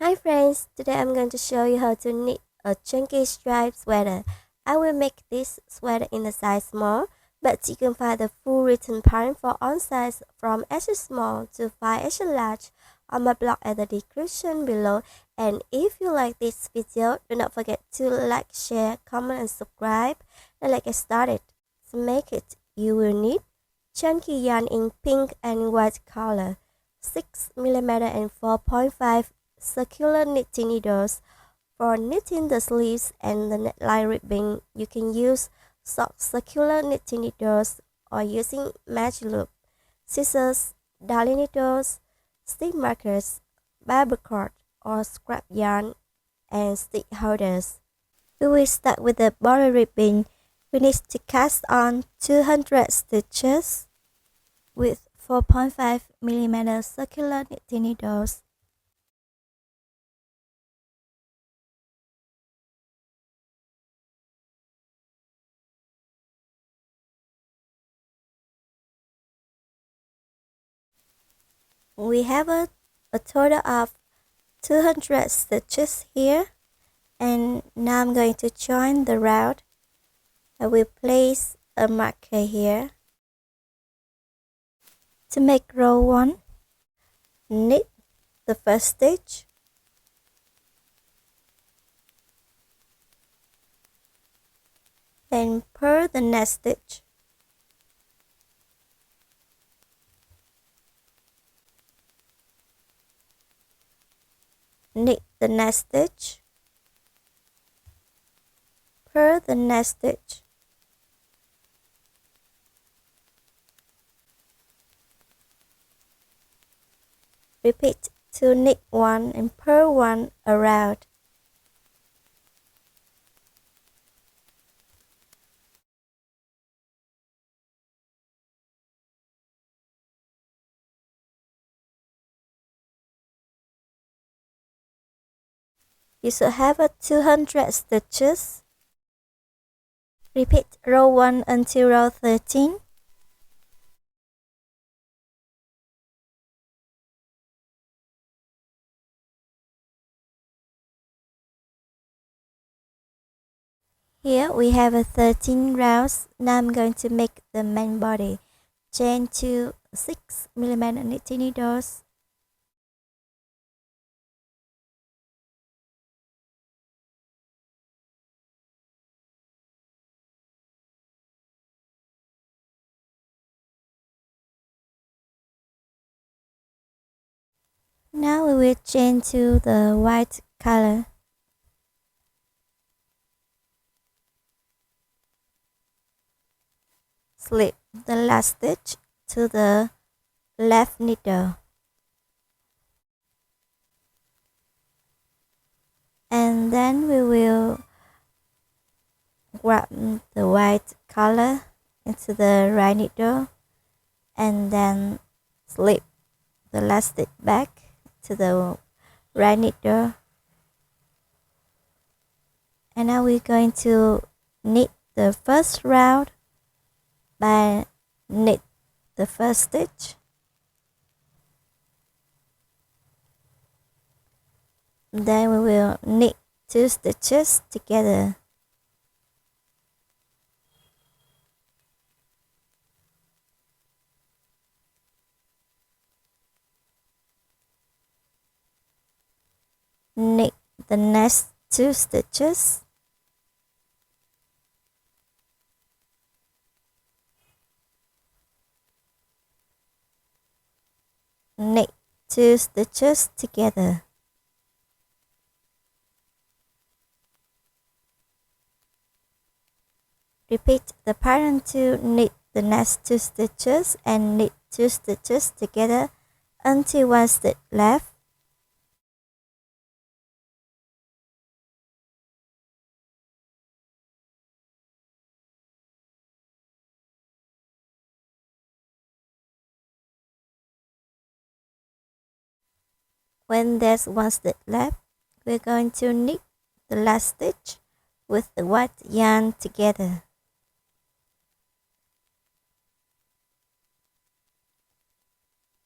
Hi friends, today I'm going to show you how to knit a chunky striped sweater. I will make this sweater in a size small, but you can find the full written pattern for all sizes from extra small to 5 extra large on my blog at the description below. And if you like this video, do not forget to like, share, comment and subscribe. And let's get started. To make it, you will need chunky yarn in pink and white color, 6mm and 4.5 circular knitting needles. For knitting the sleeves and the neckline ribbing, you can use soft circular knitting needles or using magic loop, scissors, darning needles, stitch markers, barber cord, or scrap yarn and stitch holders. We will start with the border ribbing. We need to cast on 200 stitches with 4.5mm circular knitting needles. We have a total of 200 stitches here, and now I'm going to join the round. I will place a marker here. To make row 1, knit the first stitch, then purl the next stitch, knit the next stitch, purl the next stitch, repeat to knit 1 and purl 1 around. You should have 200 stitches. Repeat row 1 until row 13. Here we have 13 rounds. Now I'm going to make the main body. Chain 2 6mm knitting needles. Now we will chain to the white color. Slip the last stitch to the left needle. And then we will grab the white color into the right needle and then slip the last stitch back to the right needle. And now we're going to knit the first round by knit the first stitch, then we will knit 2 stitches together. Knit the next 2 stitches, knit 2 stitches together. Repeat the pattern to knit the next 2 stitches and knit 2 stitches together until 1 stitch left. When there's 1 stitch left, we're going to knit the last stitch with the white yarn together.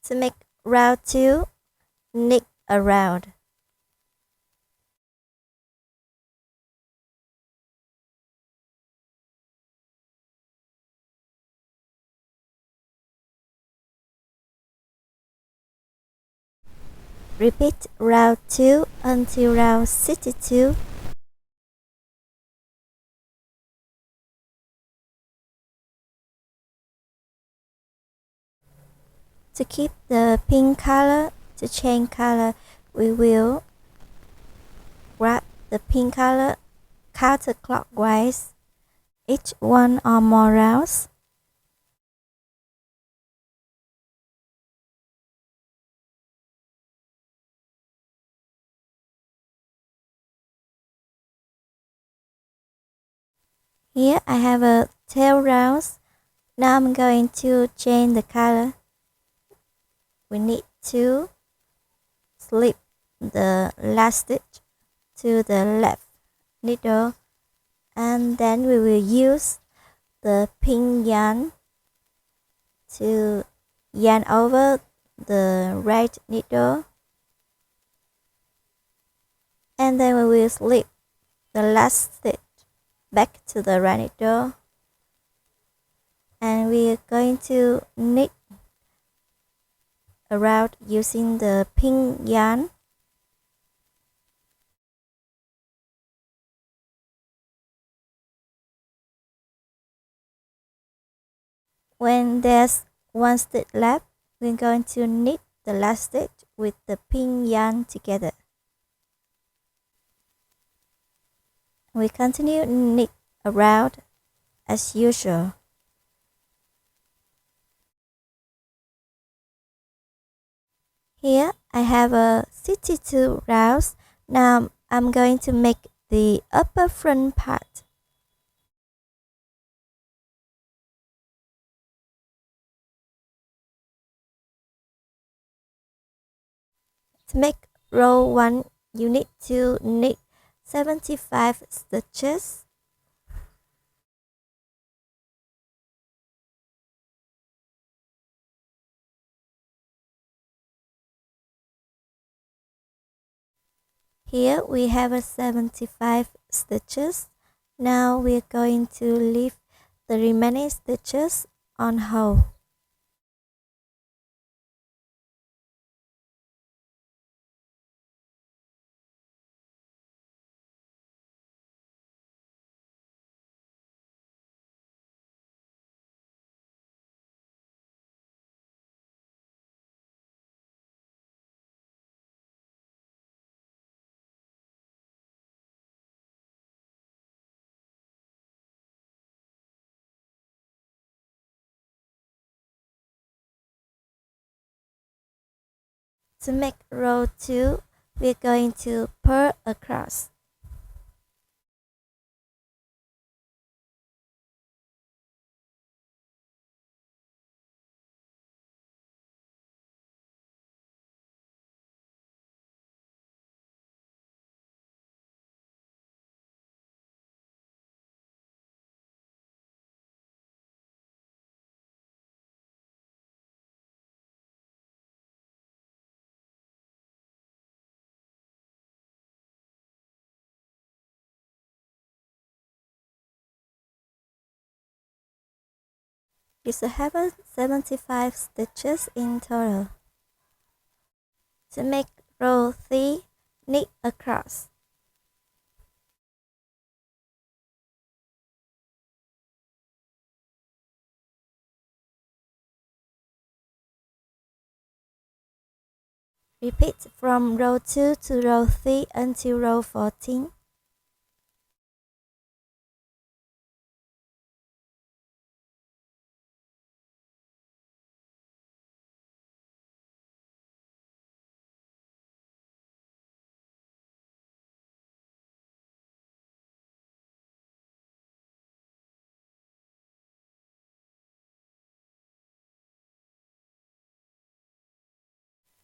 To make round 2, knit around. Repeat round 2 until round 62. To keep the pink color, to change color, we will grab the pink color counterclockwise each one or more rounds. Here I have a tail rounds. Now I'm going to change the color. We need to slip the last stitch to the left needle, and then we will use the pink yarn to yarn over the right needle, and then we will slip the last stitch back to the right needle, and we are going to knit around using the pink yarn. When there's one stitch left, we're going to knit the last stitch with the pink yarn together. We continue knit around as usual. Here I have a 62 rounds. Now I'm going to make the upper front part. To make row 1, you need to knit 75 stitches. Here we have a 75 stitches. Now we're going to leave the remaining stitches on hold. To make row 2, we're going to purl across. You should have 75 stitches in total. To make row 3, knit across. Repeat from row 2 to row 3 until row 14.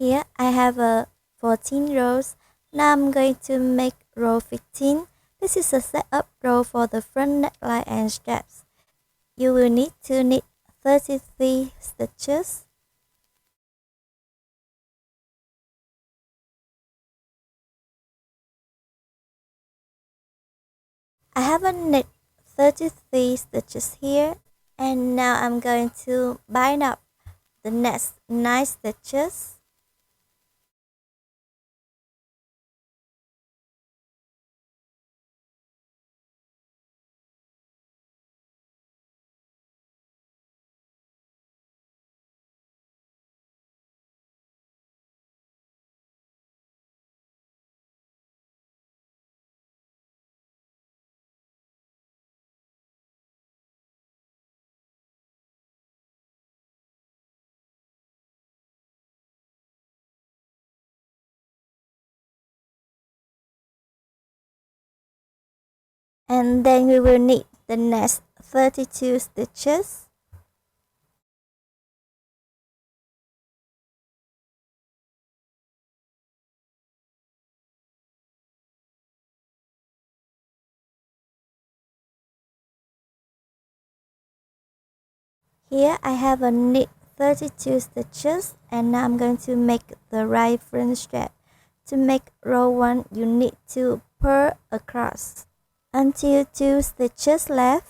Here I have 14 rows. Now I'm going to make row 15. This is a setup row for the front neckline and straps. You will need to knit 33 stitches. I haven't knit 33 stitches here, and now I'm going to bind up the next 9 stitches. And then we will knit the next 32 stitches. Here I have a knit 32 stitches, and now I'm going to make the right front strap. To make row 1, you need to purl across until 2 stitches left.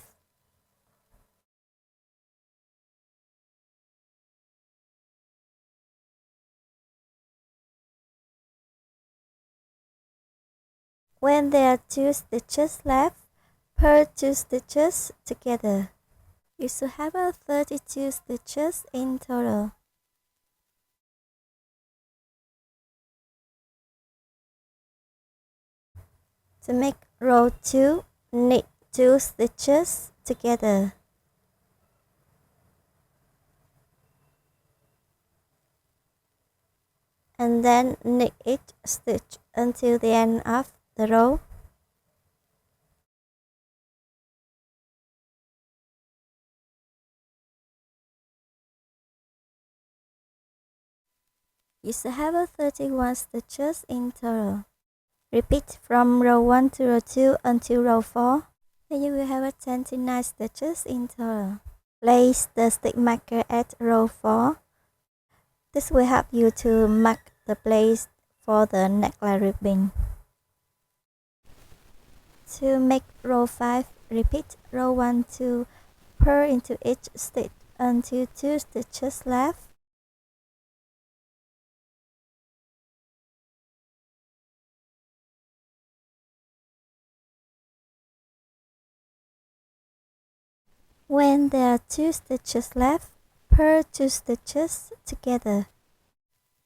When there are 2 stitches left, purl 2 stitches together. You should have 32 stitches in total. To make row 2, knit 2 stitches together. And then knit each stitch until the end of the row. You should have 31 stitches in total. Repeat from row 1 to row 2 until row 4. Then you will have 29 stitches in total. Place the stitch marker at row 4. This will help you to mark the place for the neckline ribbing. To make row 5, repeat row 1 to purl into each stitch until 2 stitches left. When there are 2 stitches left, purl 2 stitches together.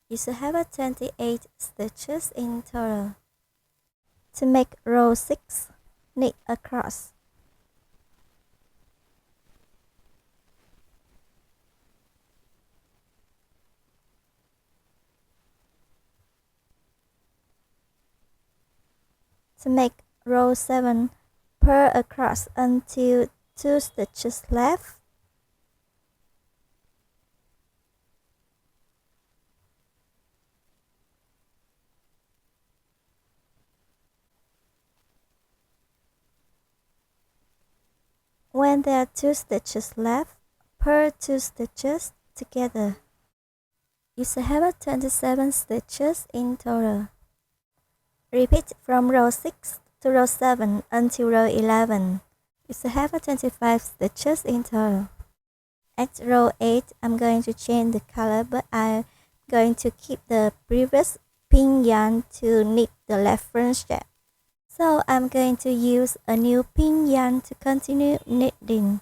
You should have 28 stitches in total. To make row 6, knit across. To make row 7, purl across until 2 stitches left. When there are 2 stitches left, purl 2 stitches together. You should have 27 stitches in total. Repeat from row 6 to row 7 until row 11. You should have 25 stitches in total. At row 8, I'm going to change the color, but I'm going to keep the previous pink yarn to knit the left front strap. So I'm going to use a new pink yarn to continue knitting.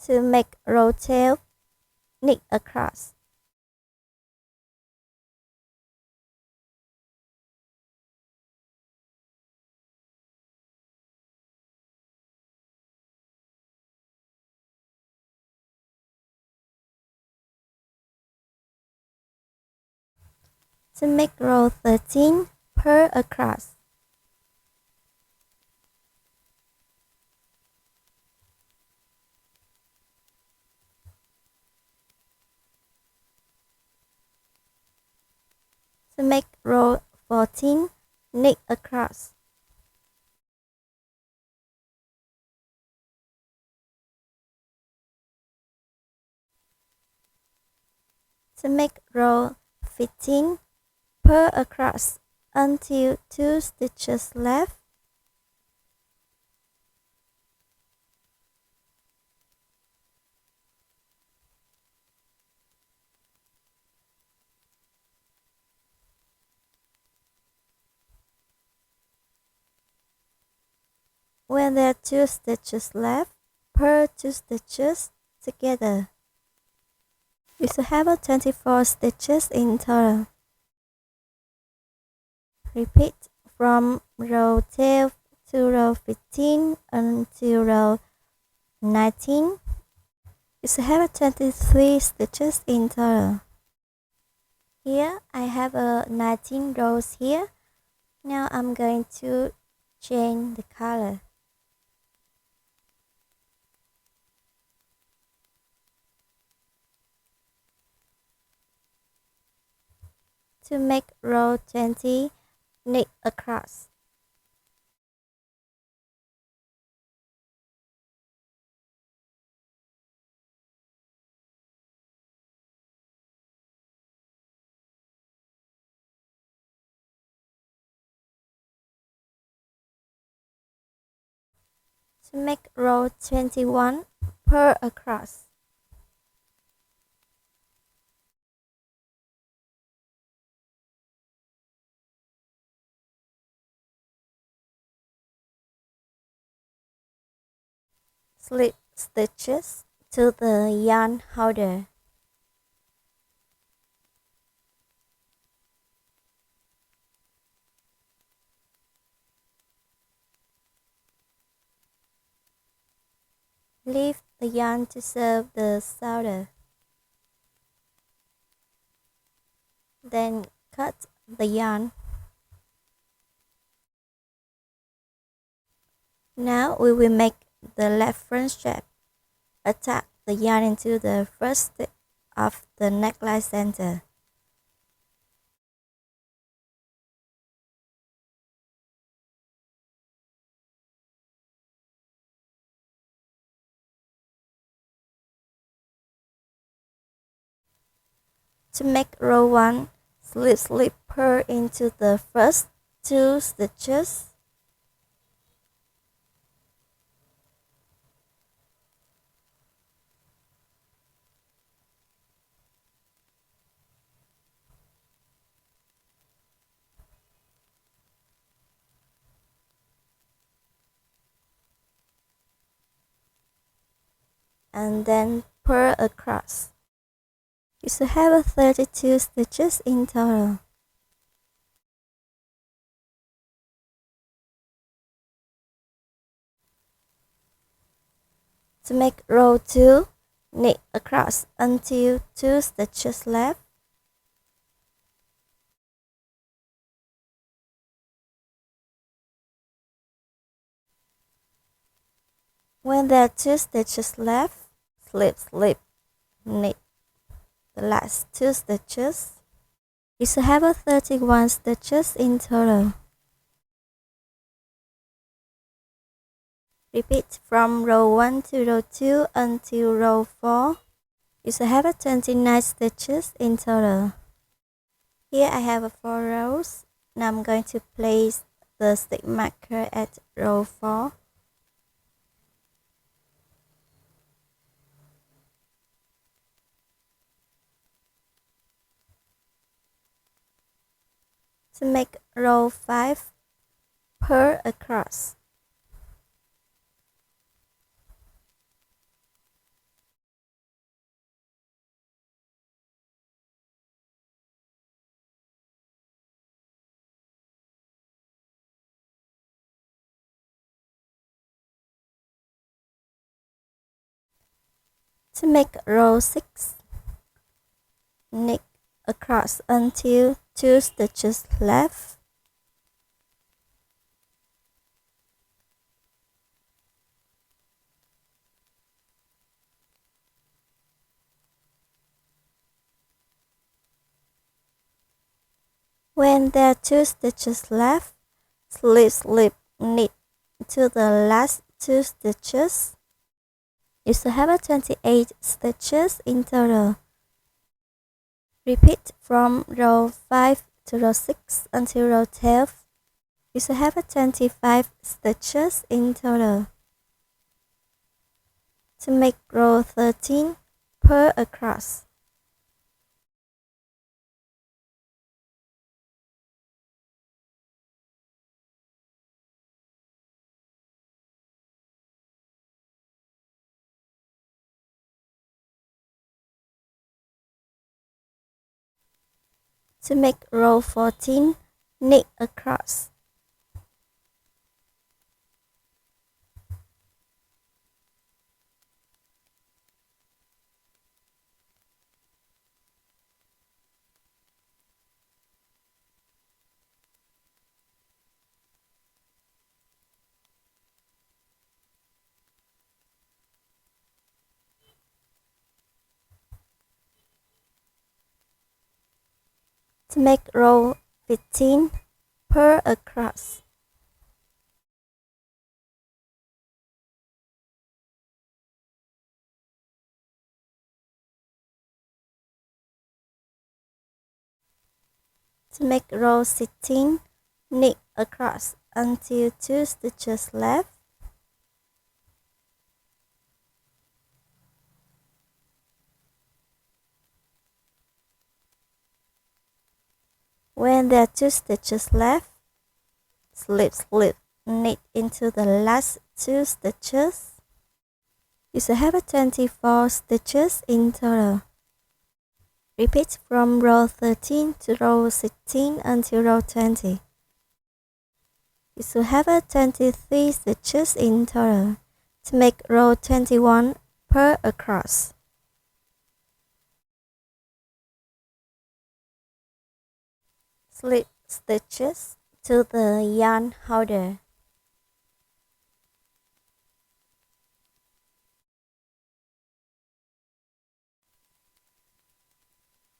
To make row 12, knit across. To make row 13, purl across. To make row 14, knit across. To make row 15, purl across until 2 stitches left. When there are 2 stitches left, purl 2 stitches together. You should have 24 stitches in total. Repeat from row 12 to row 15 until row 19. You should have 23 stitches in total. Here I have 19 rows here. Now I'm going to change the color. To make row 20, knit across. To make row 21, purl across. Slip stitches to the yarn holder. Leave the yarn to serve the solder. Then cut the yarn. Now we will make the left front strap. Attach the yarn into the first stitch of the neckline center. To make row 1, slip purl into the first 2 stitches. And then purl across. You should have 32 stitches in total. To make row 2, knit across until 2 stitches left. When there are 2 stitches left, slip, knit the last 2 stitches. You should have 31 stitches in total. Repeat from row 1 to row 2 until row 4. You should have 29 stitches in total. Here I have 4 rows. Now I'm going to place the stick marker at row 4. To make row 5, purl across. To make row 6, knit across until 2 stitches left. When there are 2 stitches left, slip, knit to the last 2 stitches. You should have 28 stitches in total. Repeat from row 5 to row 6 until row 12. You should have 25 stitches in total. To make row 13, purl across. To make row 14, knit across. To make row 15, purl across. To make row 16, knit across until 2 stitches left. When there are 2 stitches left, slip, knit into the last 2 stitches. You should have 24 stitches in total. Repeat from row 13 to row 16 until row 20. You should have 23 stitches in total. To make row 21, purl across. Slip stitches to the yarn holder.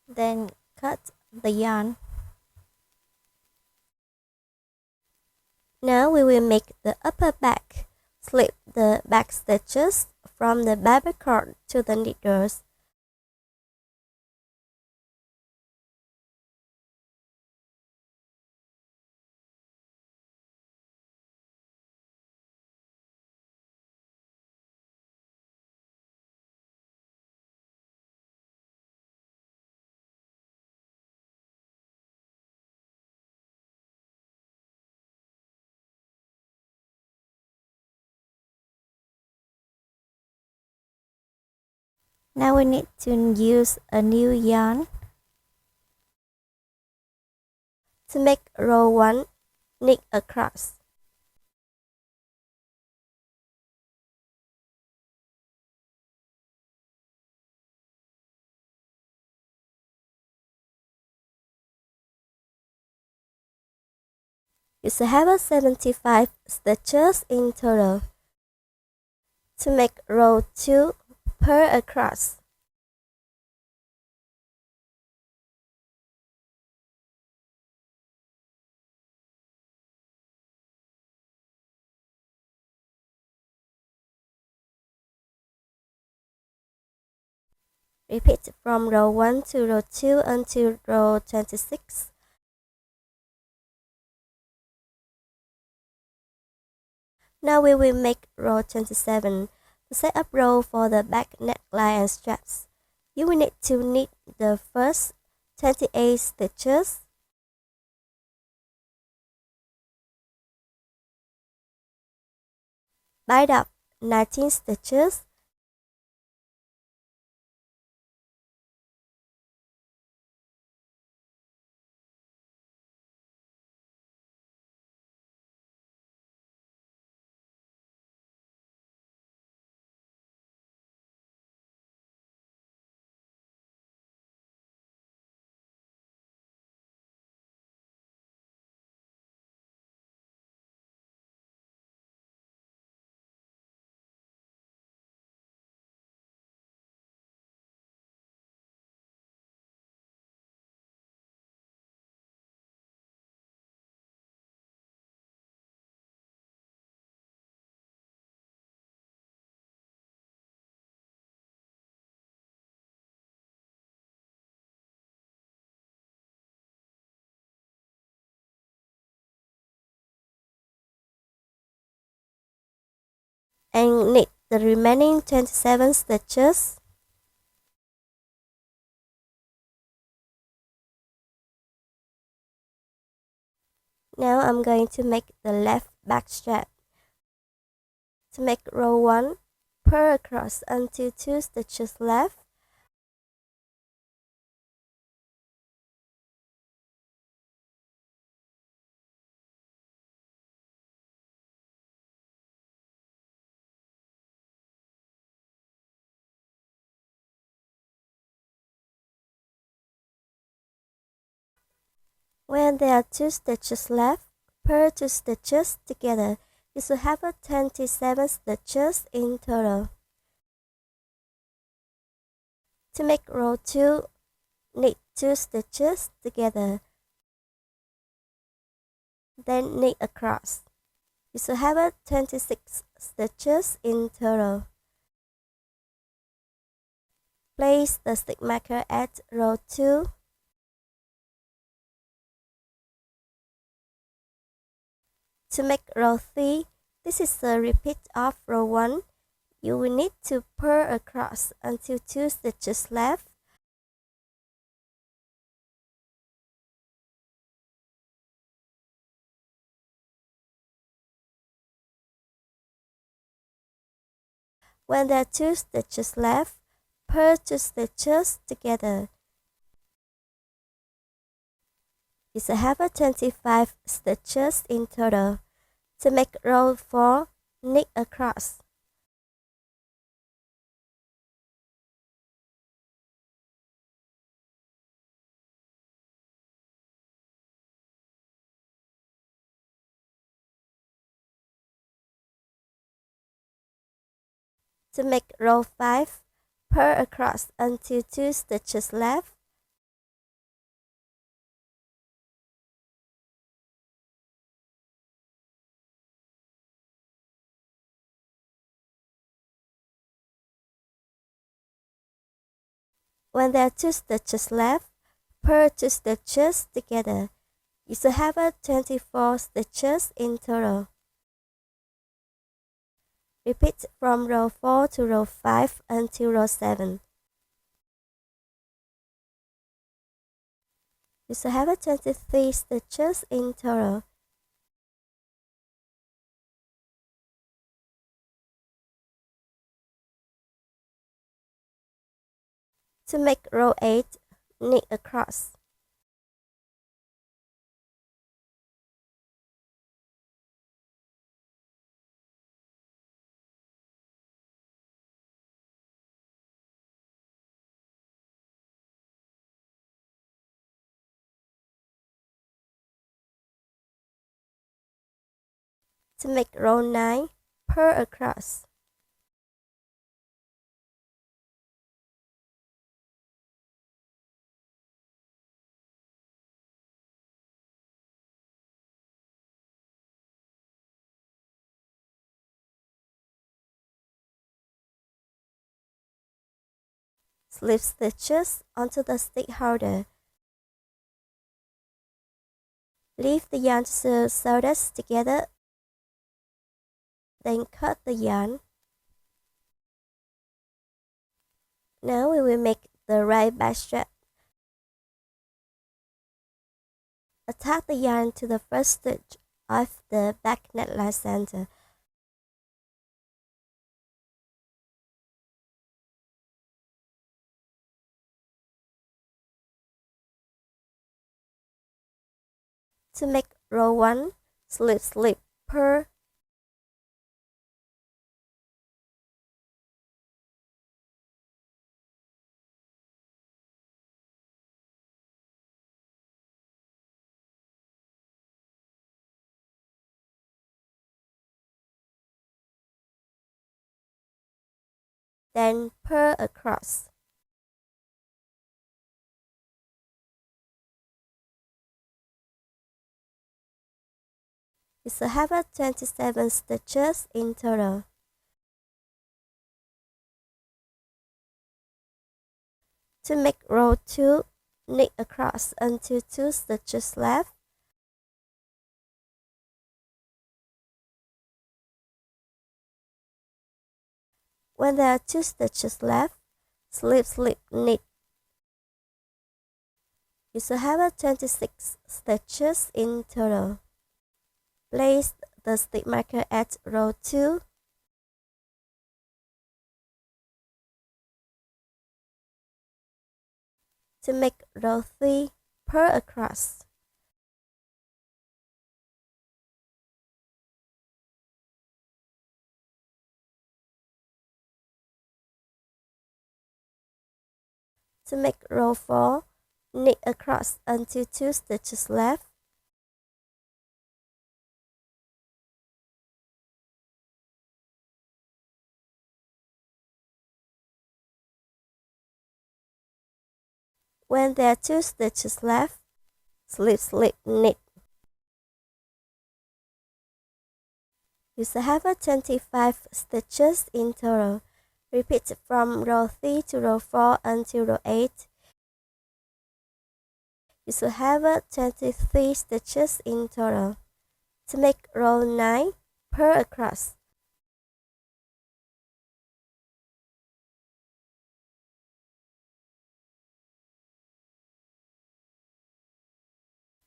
Then cut the yarn. Now we will make the upper back. Slip the back stitches from the barber cord to the needles. Now we need to use a new yarn. To make row 1, knit across. You should have 75 stitches in total. To make row 2, purl across. Repeat from row 1 to row 2 until row 26. Now we will make row 27. To set up row for the back neckline and straps, you will need to knit the first 28 stitches. Bind up 19 stitches. And knit the remaining 27 stitches. Now I'm going to make the left back strap. To make row 1, purl across until 2 stitches left. When there are 2 stitches left, purl 2 stitches together. You should have 27 stitches in total. To make row 2, knit 2 stitches together, then knit across. You should have 26 stitches in total. Place the stitch marker at row 2. To make row 3, this is a repeat of row 1. You will need to purl across until 2 stitches left. When there are 2 stitches left, purl 2 stitches together. You should have 25 stitches in total. To make row 4, knit across. To make row 5, purl across until 2 stitches left. When there are 2 stitches left, purl 2 stitches together. You should have 24 stitches in total. Repeat from row 4 to row 5 until row 7. You should have 23 stitches in total. To make row 8, knit across. To make row 9, purl across. Slip stitches onto the stitch holder. Leave the yarn to sew this together, then cut the yarn. Now we will make the right back strap. Attach the yarn to the first stitch of the back neckline center. To make row 1, slip, slip, purl. Then purl across. You should have 27 stitches in total. To make row 2, knit across until 2 stitches left. When there are 2 stitches left, slip, slip, knit. You should have 26 stitches in total. Place the stitch marker at row 2. To make row 3, purl across. To make row 4, knit across until 2 stitches left. When there are 2 stitches left, slip, slip, knit. You should have 25 stitches in total. Repeat from row 3 to row 4 until row 8. You should have 23 stitches in total. To make row 9, purl across.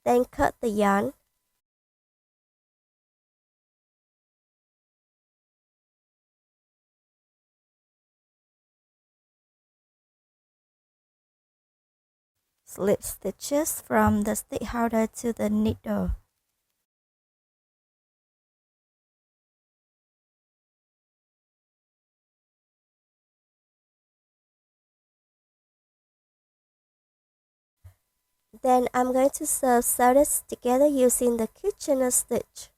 Then cut the yarn. Slip stitches from the stitch holder to the needle. Then I'm going to sew shoulders together using the Kitchener stitch.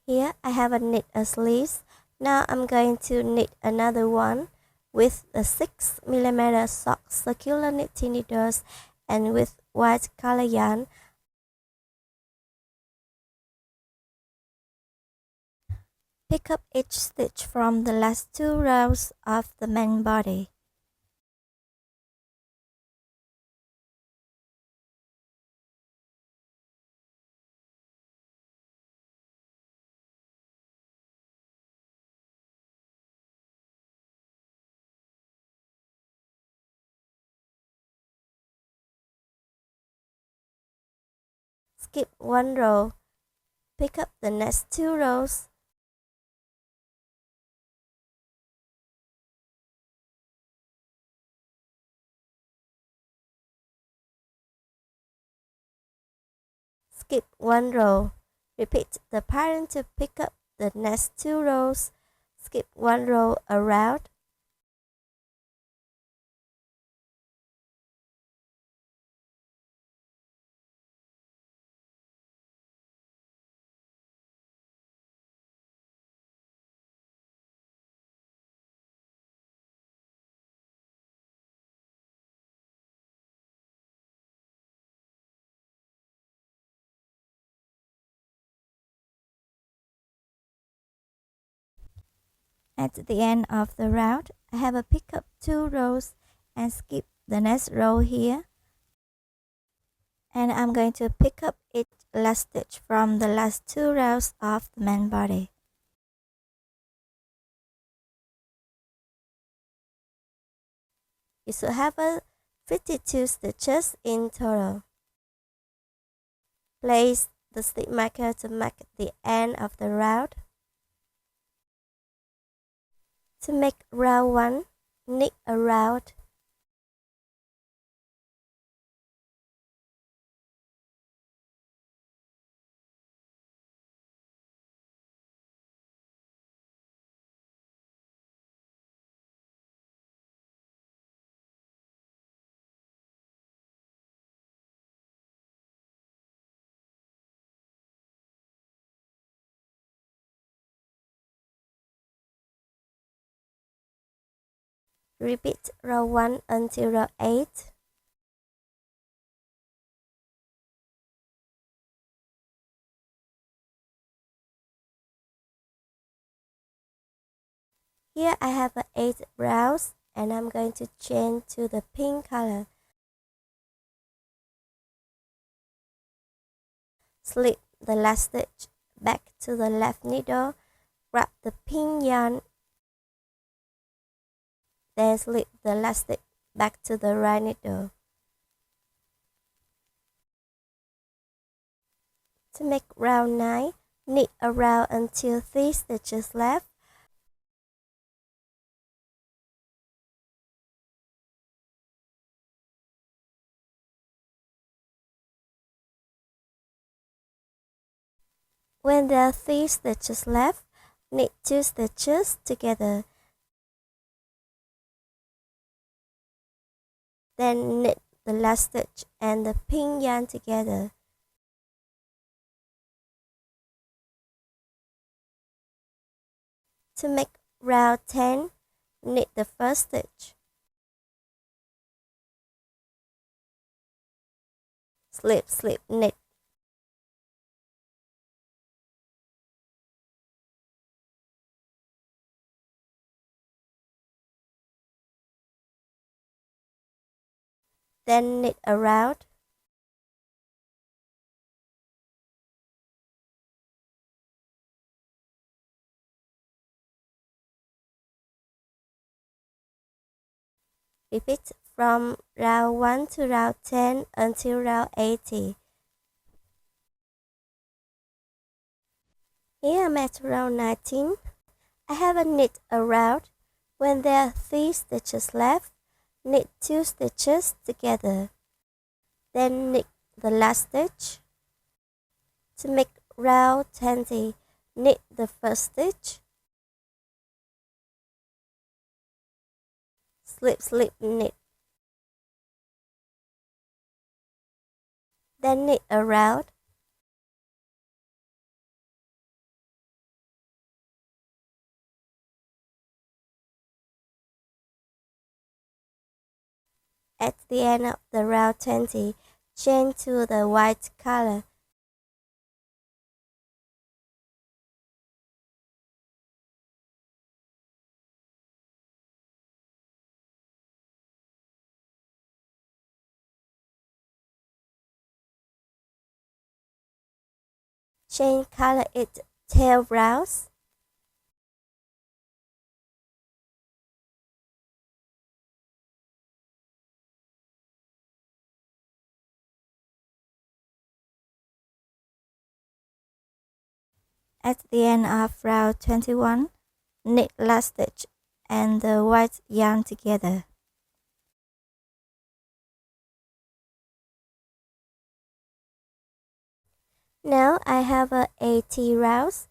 Here I have knit a sleeve. Now I'm going to knit another one with the 6mm sock circular knitting needles and with white color yarn. Pick up each stitch from the last 2 rows of the main body. Skip 1 row. Pick up the next 2 rows. Skip 1 row. Repeat the pattern to pick up the next 2 rows. Skip 1 row around. At the end of the round, I have a pick up 2 rows and skip the next row here. And I'm going to pick up each last stitch from the last 2 rows of the main body. You should have 52 stitches in total. Place the slip marker to mark the end of the round. To make round 1, knit around. Repeat row 1 until row 8. Here I have 8 rows and I'm going to change to the pink color. Slip the last stitch back to the left needle, grab the pink yarn, then slip the last stitch back to the right needle. To make round 9, knit around until 3 stitches left. When there are 3 stitches left, knit 2 stitches together. Then knit the last stitch and the pink yarn together. To make round 10, knit the first stitch. Slip, slip, knit. Then knit around. Repeat from round 1 to round 10 until round 80. Here I'm at round 19. I haven't knit around. When there are 3 stitches left, knit 2 stitches together. Then knit the last stitch. To make round 20, knit the first stitch. Slip, slip, knit. Then knit around. At the end of the round 20, change to the white color. Change color it 12 rounds. At the end of round 21, knit last stitch and the white yarn together. Now I have 80 rounds.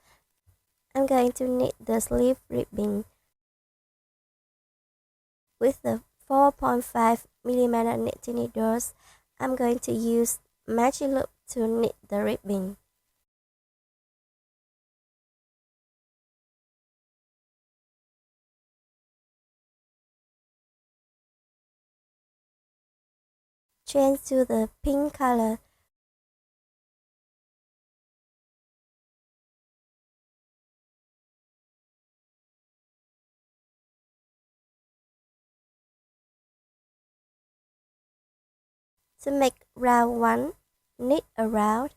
I'm going to knit the sleeve ribbing. With the 4.5mm knitting needles, I'm going to use magic loop to knit the ribbing. Change to the pink color. To make round 1, knit around.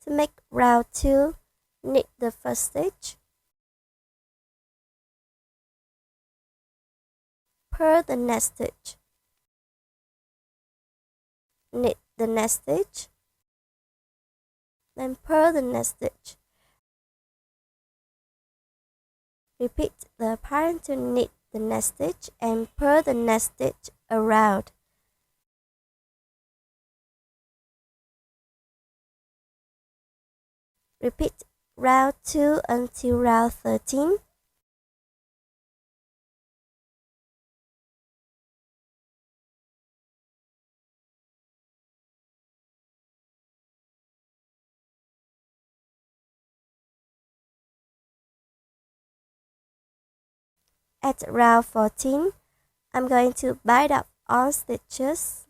To make round 2, knit the first stitch, purl the next stitch, knit the next stitch, then purl the next stitch. Repeat the pattern to knit the next stitch and purl the next stitch around. Repeat round 2 until round 13. At round 14, I'm going to bind up all stitches.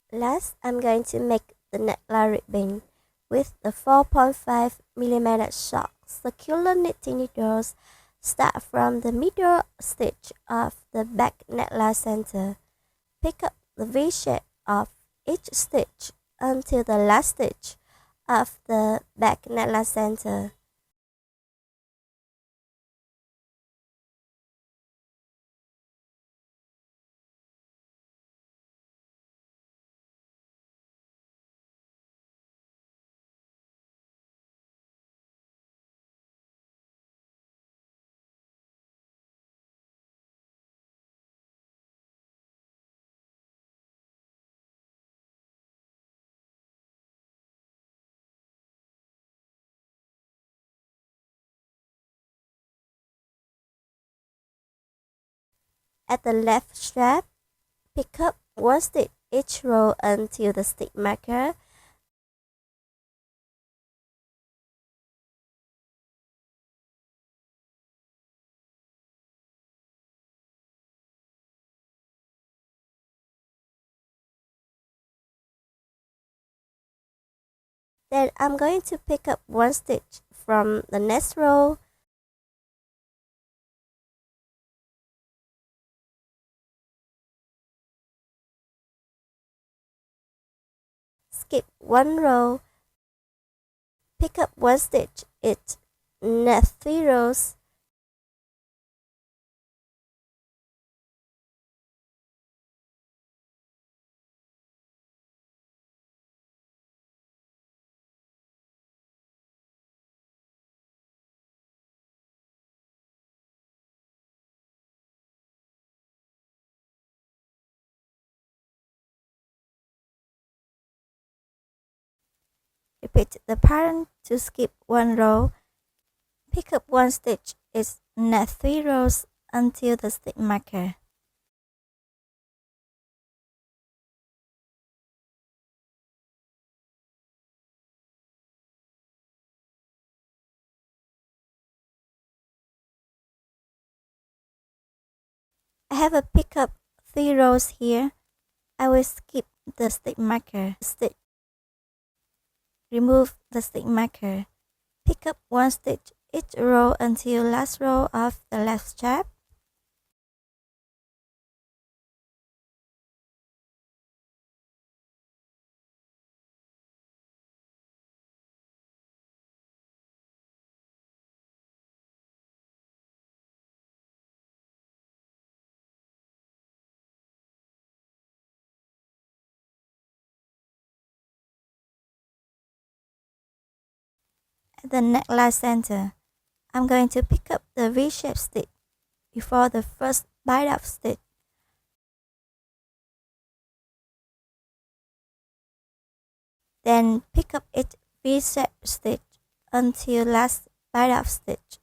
Last, I'm going to make the neckline ribbon with the 4.5mm short circular knitting needles. Start from the middle stitch of the back neckline center. Pick up the V shape of each stitch until the last stitch of the back neckline center. At the left strap, pick up one stitch each row until the stitch marker. Then I'm going to pick up one stitch from the next row. Skip one row. Pick up one stitch each. Knit 3 rows. Repeat the pattern to skip one row. Pick up one stitch each. Knit 3 rows until the stitch marker. have a pick up 3 rows here. I will skip the stitch marker. Remove the stitch marker. Pick up 1 stitch each row until last row of the left strap. At the neckline center, I'm going to pick up the V-shaped stitch before the first bind up stitch. Then pick up each V-shaped stitch until last bind up stitch.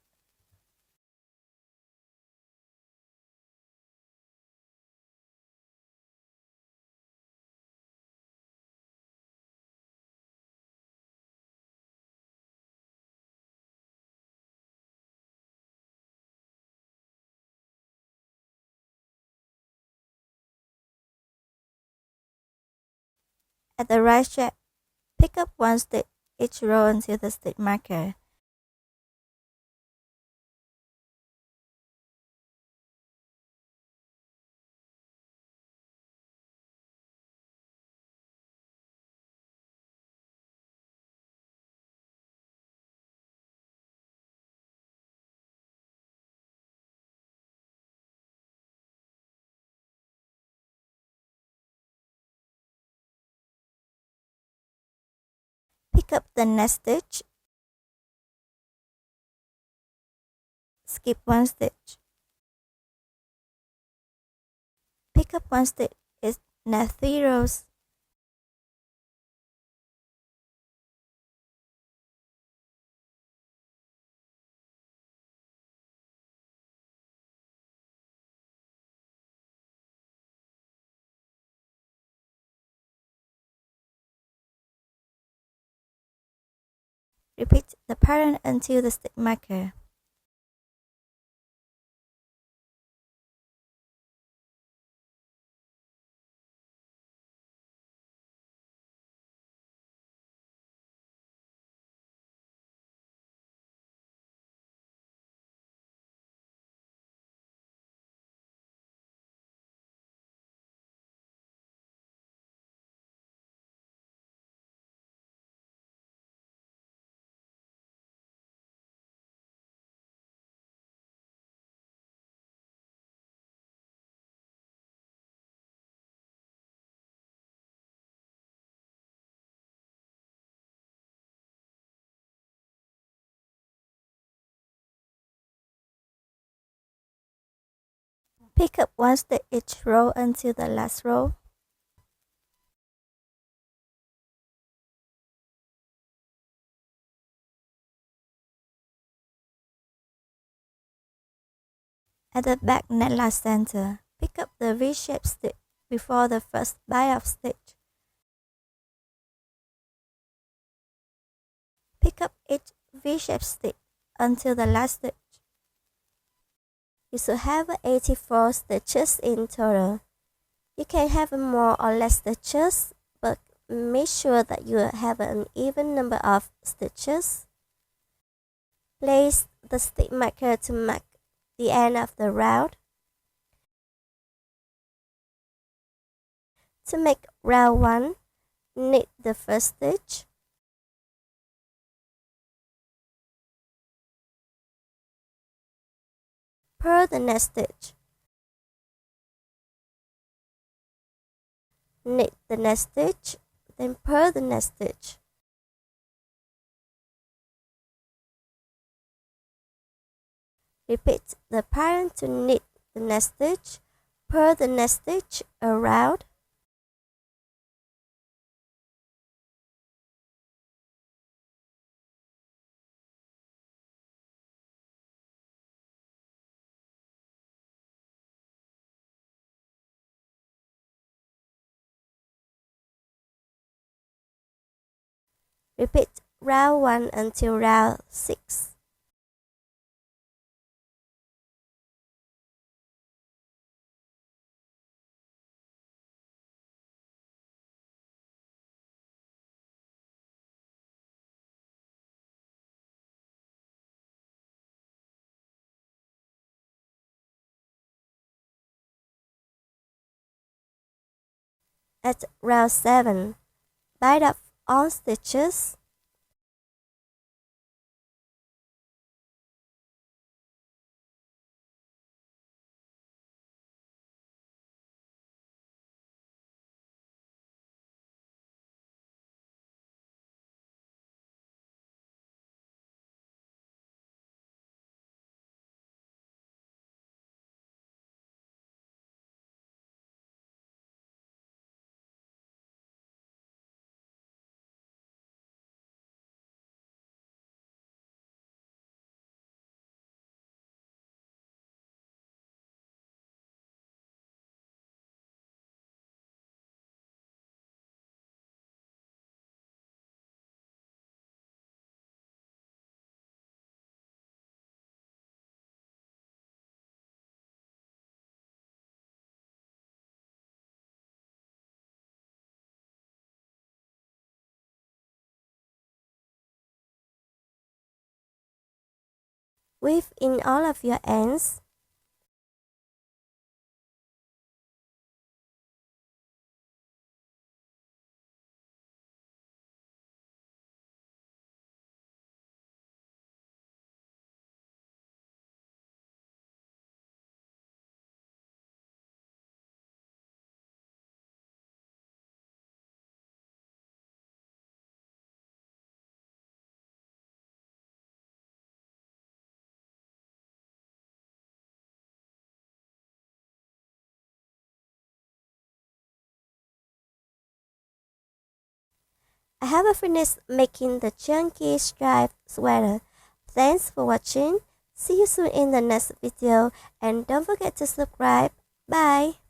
At the right strap, pick up 1 stitch each row until the stitch marker. Pick up the next stitch. Skip 1 stitch. Pick up 1 stitch each next 3 rows. Repeat the pattern until the stitch marker. Pick up 1 stitch each row until the last row. At the back neckline center, pick up the V-shaped stitch before the first bind up stitch. Pick up each V-shaped stitch until the last stitch. You should have 84 stitches in total. You can have more or less stitches, but make sure that you have an even number of stitches. Place the stitch marker to mark the end of the round. To make round 1, knit the first stitch. Purl the next stitch. Knit the next stitch, then purl the next stitch. Repeat the pattern to knit the next stitch, purl the next stitch around. Repeat round 1 until round 6. At round 7, bind up all stitches. Weave in all of your ends. I have finished making the chunky striped sweater. Thanks for watching. See you soon in the next video and don't forget to subscribe. Bye.